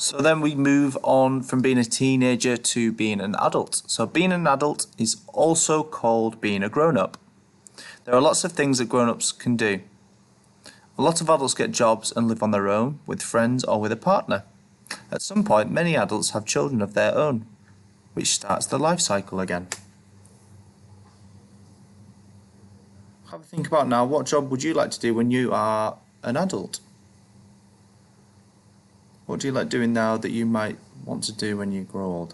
So then we move on from being a teenager to being an adult. So being an adult is also called being a grown-up. There are lots of things that grown-ups can do. A lot of adults get jobs and live on their own, with friends or with a partner. At some point, many adults have children of their own, which starts the life cycle again. Have a think about now, what job would you like to do when you are an adult? What do you like doing now that you might want to do when you grow old?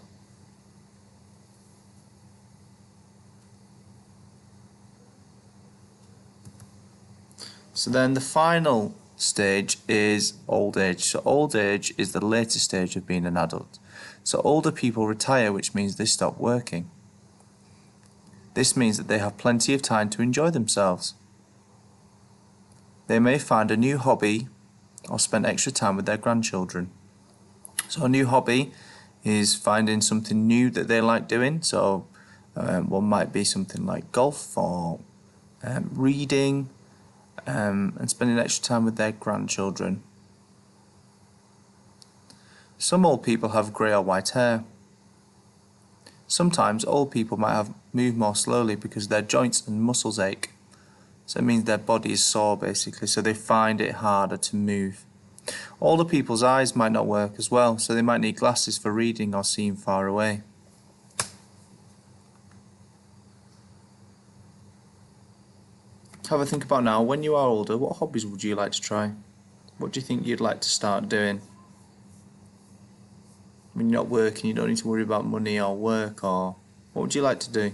So then the final stage is old age. So old age is the later stage of being an adult. So older people retire, which means they stop working. This means that they have plenty of time to enjoy themselves. They may find a new hobby or spend extra time with their grandchildren. So a new hobby is finding something new that they like doing. So one might be something like golf or reading, and spending extra time with their grandchildren. Some old people have grey or white hair. Sometimes old people might move more slowly because their joints and muscles ache. So it means their body is sore basically, so they find it harder to move. Older people's eyes might not work as well, so they might need glasses for reading or seeing far away. Have a think about now, when you are older, what hobbies would you like to try? What do you think you'd like to start doing? When you're not working, you don't need to worry about money or work, or what would you like to do?